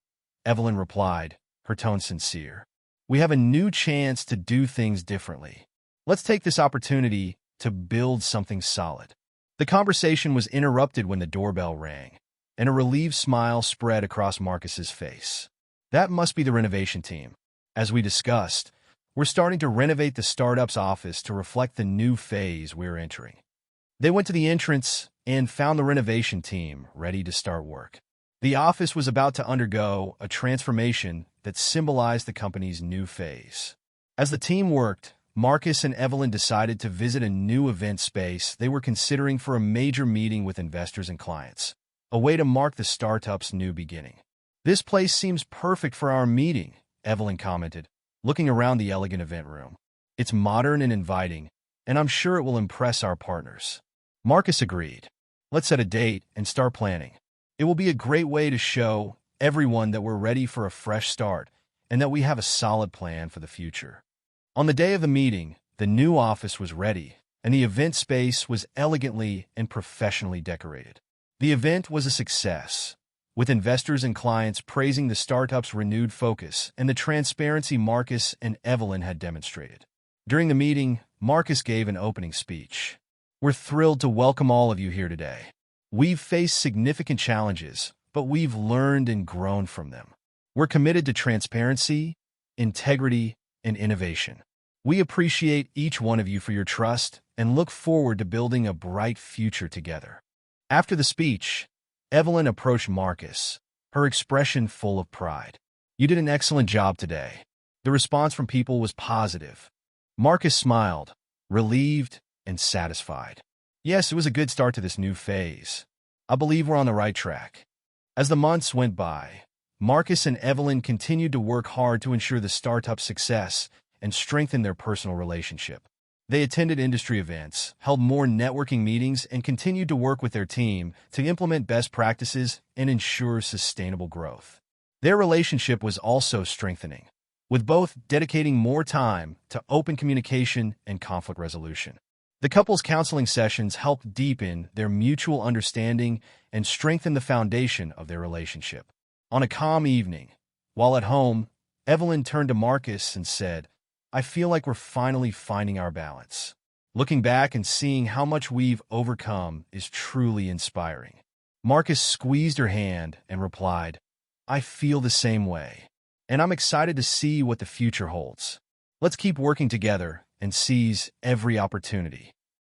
Evelyn replied, her tone sincere. "We have a new chance to do things differently. Let's take this opportunity to build something solid." The conversation was interrupted when the doorbell rang, and a relieved smile spread across Marcus's face. "That must be the renovation team. As we discussed, we're starting to renovate the startup's office to reflect the new phase we're entering." They went to the entrance and found the renovation team ready to start work. The office was about to undergo a transformation that symbolized the company's new phase. As the team worked, Marcus and Evelyn decided to visit a new event space they were considering for a major meeting with investors and clients, a way to mark the startup's new beginning. "This place seems perfect for our meeting," Evelyn commented, looking around the elegant event room. "It's modern and inviting, and I'm sure it will impress our partners." Marcus agreed. "Let's set a date and start planning. It will be a great way to show everyone that we're ready for a fresh start and that we have a solid plan for the future." On the day of the meeting, the new office was ready, and the event space was elegantly and professionally decorated. The event was a success, with investors and clients praising the startup's renewed focus and the transparency Marcus and Evelyn had demonstrated. During the meeting, Marcus gave an opening speech. "We're thrilled to welcome all of you here today. We've faced significant challenges, but we've learned and grown from them. We're committed to transparency, integrity, and innovation. We appreciate each one of you for your trust and look forward to building a bright future together." After the speech, Evelyn approached Marcus, her expression full of pride. "You did an excellent job today." The response from people was positive. Marcus smiled, relieved and satisfied. "Yes, it was a good start to this new phase. I believe we're on the right track." As the months went by, Marcus and Evelyn continued to work hard to ensure the startup's success and strengthen their personal relationship. They attended industry events, held more networking meetings, and continued to work with their team to implement best practices and ensure sustainable growth. Their relationship was also strengthening, with both dedicating more time to open communication and conflict resolution. The couple's counseling sessions helped deepen their mutual understanding and strengthen the foundation of their relationship. On a calm evening, while at home, Evelyn turned to Marcus and said, "I feel like we're finally finding our balance. Looking back and seeing how much we've overcome is truly inspiring. Marcus squeezed her hand and replied, I feel the same way, and I'm excited to see what the future holds. Let's keep working together and seize every opportunity.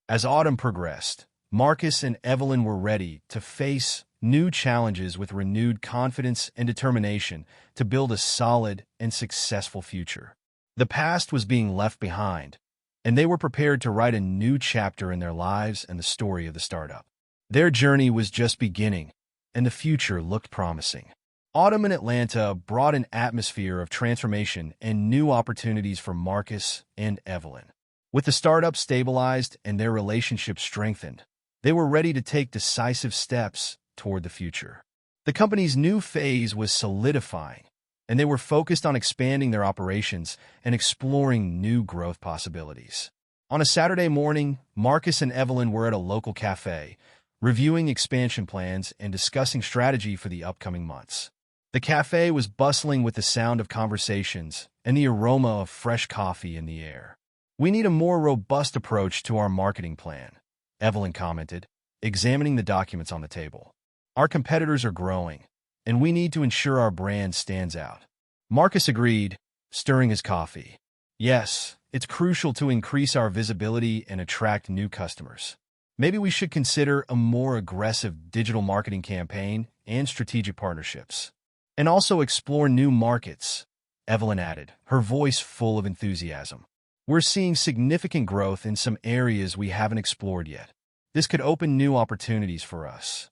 As autumn progressed, Marcus and Evelyn were ready to face new challenges with renewed confidence and determination to build a solid and successful future. The past was being left behind, and they were prepared to write a new chapter in their lives and the story of the startup. Their journey was just beginning, and the future looked promising. Autumn in Atlanta brought an atmosphere of transformation and new opportunities for Marcus and Evelyn. With the startup stabilized and their relationship strengthened, they were ready to take decisive steps toward the future. The company's new phase was solidifying, and they were focused on expanding their operations and exploring new growth possibilities. On a Saturday morning, Marcus and Evelyn were at a local cafe, reviewing expansion plans and discussing strategy for the upcoming months. The cafe was bustling with the sound of conversations and the aroma of fresh coffee in the air. We need a more robust approach to our marketing plan, Evelyn commented, examining the documents on the table. Our competitors are growing, and we need to ensure our brand stands out. Marcus agreed, stirring his coffee. Yes, it's crucial to increase our visibility and attract new customers. Maybe we should consider a more aggressive digital marketing campaign and strategic partnerships. And also explore new markets, Evelyn added, her voice full of enthusiasm. We're seeing significant growth in some areas we haven't explored yet. This could open new opportunities for us.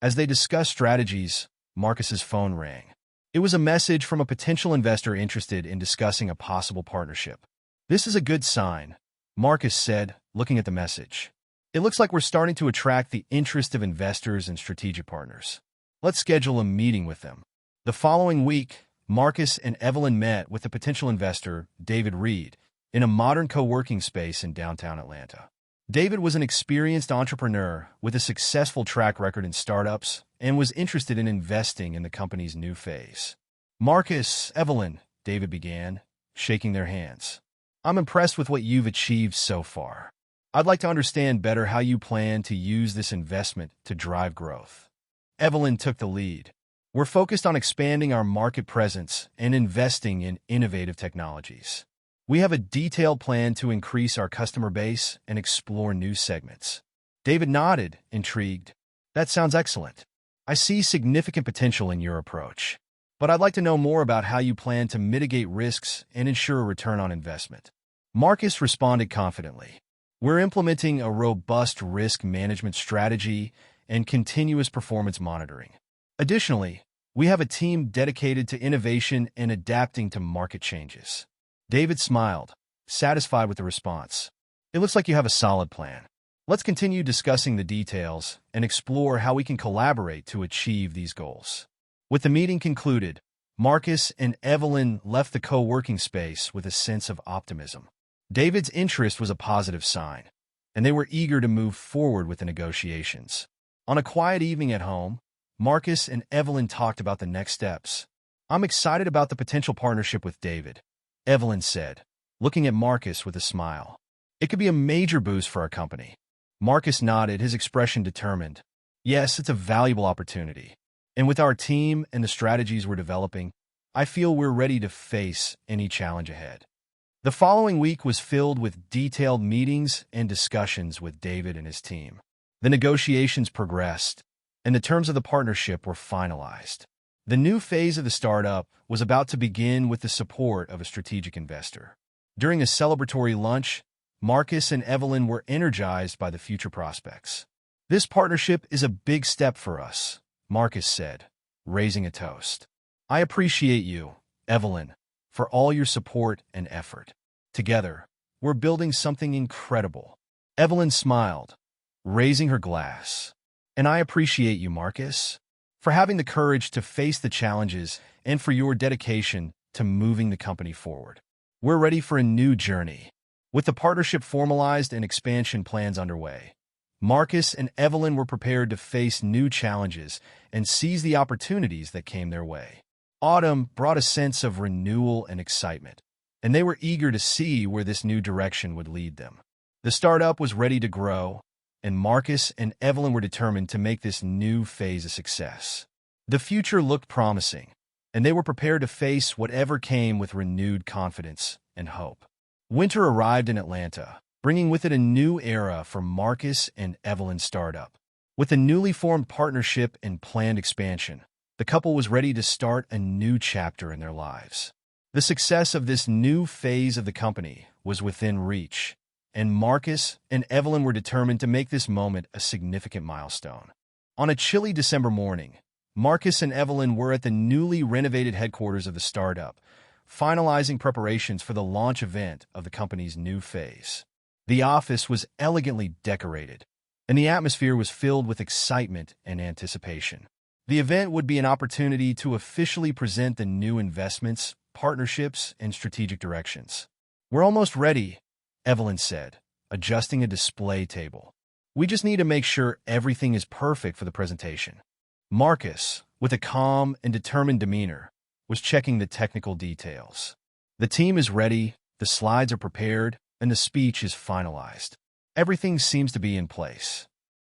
As they discussed strategies, Marcus's phone rang. It was a message from a potential investor interested in discussing a possible partnership. This is a good sign, Marcus said, looking at the message. It looks like we're starting to attract the interest of investors and strategic partners. Let's schedule a meeting with them. The following week, Marcus and Evelyn met with the potential investor, David Reed, in a modern co-working space in downtown Atlanta. David was an experienced entrepreneur with a successful track record in startups and was interested in investing in the company's new phase. Marcus, Evelyn, David began, shaking their hands. I'm impressed with what you've achieved so far. I'd like to understand better how you plan to use this investment to drive growth. Evelyn took the lead. We're focused on expanding our market presence and investing in innovative technologies. We have a detailed plan to increase our customer base and explore new segments. David nodded, intrigued. That sounds excellent. I see significant potential in your approach, but I'd like to know more about how you plan to mitigate risks and ensure a return on investment. Marcus responded confidently. We're implementing a robust risk management strategy and continuous performance monitoring. Additionally, we have a team dedicated to innovation and adapting to market changes. David smiled, satisfied with the response. It looks like you have a solid plan. Let's continue discussing the details and explore how we can collaborate to achieve these goals. With the meeting concluded, Marcus and Evelyn left the co-working space with a sense of optimism. David's interest was a positive sign, and they were eager to move forward with the negotiations. On a quiet evening at home, Marcus and Evelyn talked about the next steps. I'm excited about the potential partnership with David, Evelyn said, looking at Marcus with a smile. It could be a major boost for our company. Marcus nodded, his expression determined. Yes, it's a valuable opportunity. And with our team and the strategies we're developing, I feel we're ready to face any challenge ahead. The following week was filled with detailed meetings and discussions with David and his team. The negotiations progressed, and the terms of the partnership were finalized. The new phase of the startup was about to begin with the support of a strategic investor. During a celebratory lunch, Marcus and Evelyn were energized by the future prospects. This partnership is a big step for us, Marcus said, raising a toast. I appreciate you, Evelyn, for all your support and effort. Together, we're building something incredible. Evelyn smiled, raising her glass. And I appreciate you, Marcus, for having the courage to face the challenges and for your dedication to moving the company forward. We're ready for a new journey. With the partnership formalized and expansion plans underway, Marcus and Evelyn were prepared to face new challenges and seize the opportunities that came their way. Autumn brought a sense of renewal and excitement, and they were eager to see where this new direction would lead them. The startup was ready to grow, and Marcus and Evelyn were determined to make this new phase a success. The future looked promising, and they were prepared to face whatever came with renewed confidence and hope. Winter arrived in Atlanta, bringing with it a new era for Marcus and Evelyn's startup. With a newly formed partnership and planned expansion, the couple was ready to start a new chapter in their lives. The success of this new phase of the company was within reach, and Marcus and Evelyn were determined to make this moment a significant milestone. On a chilly December morning, Marcus and Evelyn were at the newly renovated headquarters of the startup, finalizing preparations for the launch event of the company's new phase. The office was elegantly decorated, and the atmosphere was filled with excitement and anticipation. The event would be an opportunity to officially present the new investments, partnerships, and strategic directions. "We're almost ready," Evelyn said, adjusting a display table. "We just need to make sure everything is perfect for the presentation." Marcus, with a calm and determined demeanor, was checking the technical details. "The team is ready, the slides are prepared, and the speech is finalized. Everything seems to be in place."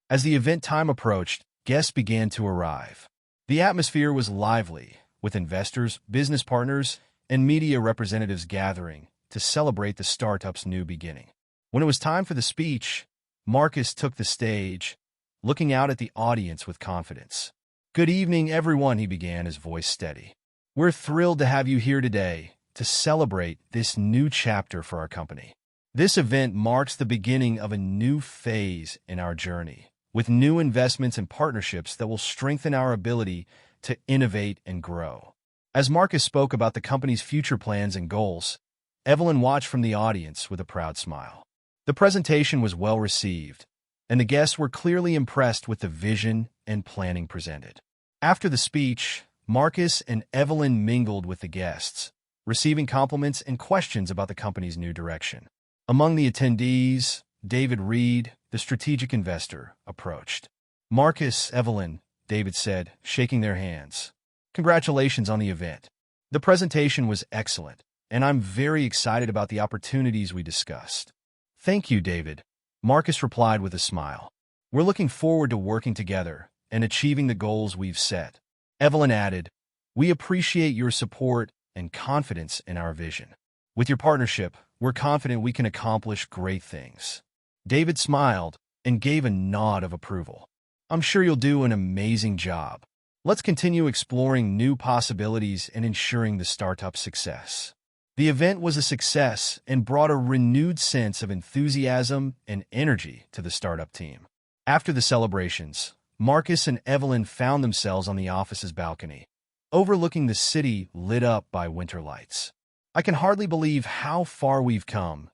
As the event time approached, guests began to arrive. The atmosphere was lively, with investors, business partners, and media representatives gathering to celebrate the startup's new beginning. When it was time for the speech, Marcus took the stage, looking out at the audience with confidence. "Good evening, everyone," he began, his voice steady. "We're thrilled to have you here today to celebrate this new chapter for our company. This event marks the beginning of a new phase in our journey, with new investments and partnerships that will strengthen our ability to innovate and grow." As Marcus spoke about the company's future plans and goals, Evelyn watched from the audience with a proud smile. The presentation was well received, and the guests were clearly impressed with the vision and planning presented. After the speech, Marcus and Evelyn mingled with the guests, receiving compliments and questions about the company's new direction. Among the attendees, David Reed, the strategic investor, approached. "Marcus, Evelyn," David said, shaking their hands. "Congratulations on the event. The presentation was excellent, and I'm very excited about the opportunities we discussed." "Thank you, David," Marcus replied with a smile. "We're looking forward to working together and achieving the goals we've set." Evelyn added, "We appreciate your support and confidence in our vision. With your partnership, we're confident we can accomplish great things." David smiled and gave a nod of approval. "I'm sure you'll do an amazing job. Let's continue exploring new possibilities and ensuring the startup's success." The event was a success and brought a renewed sense of enthusiasm and energy to the startup team. After the celebrations, Marcus and Evelyn found themselves on the office's balcony, overlooking the city lit up by winter lights. "I can hardly believe how far we've come,"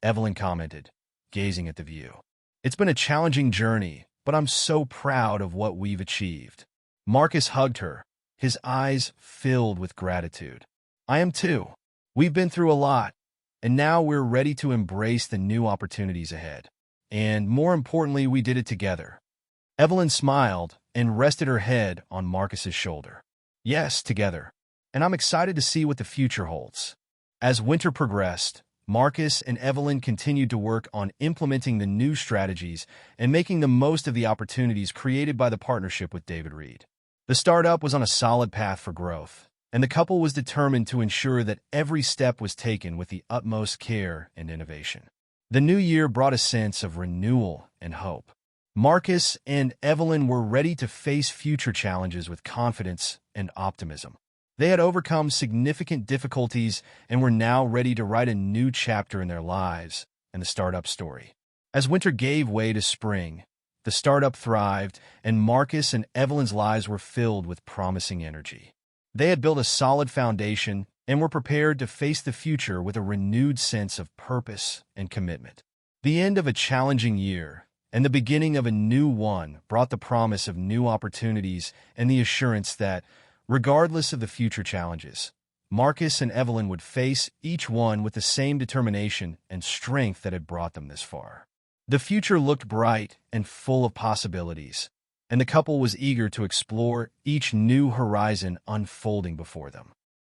Evelyn commented, gazing at the view. "It's been a challenging journey, but I'm so proud of what we've achieved." Marcus hugged her, his eyes filled with gratitude. "I am too. We've been through a lot, and now we're ready to embrace the new opportunities ahead. And more importantly, we did it together." Evelyn smiled and rested her head on Marcus's shoulder. "Yes, together. And I'm excited to see what the future holds." As winter progressed, Marcus and Evelyn continued to work on implementing the new strategies and making the most of the opportunities created by the partnership with David Reed. The startup was on a solid path for growth, and the couple was determined to ensure that every step was taken with the utmost care and innovation. The new year brought a sense of renewal and hope. Marcus and Evelyn were ready to face future challenges with confidence and optimism. They had overcome significant difficulties and were now ready to write a new chapter in their lives and the startup story. As winter gave way to spring, the startup thrived, and Marcus and Evelyn's lives were filled with promising energy. They had built a solid foundation and were prepared to face the future with a renewed sense of purpose and commitment. The end of a challenging year and the beginning of a new one brought the promise of new opportunities and the assurance that, regardless of the future challenges, Marcus and Evelyn would face each one with the same determination and strength that had brought them this far. The future looked bright and full of possibilities, and the couple was eager to explore each new horizon unfolding before them.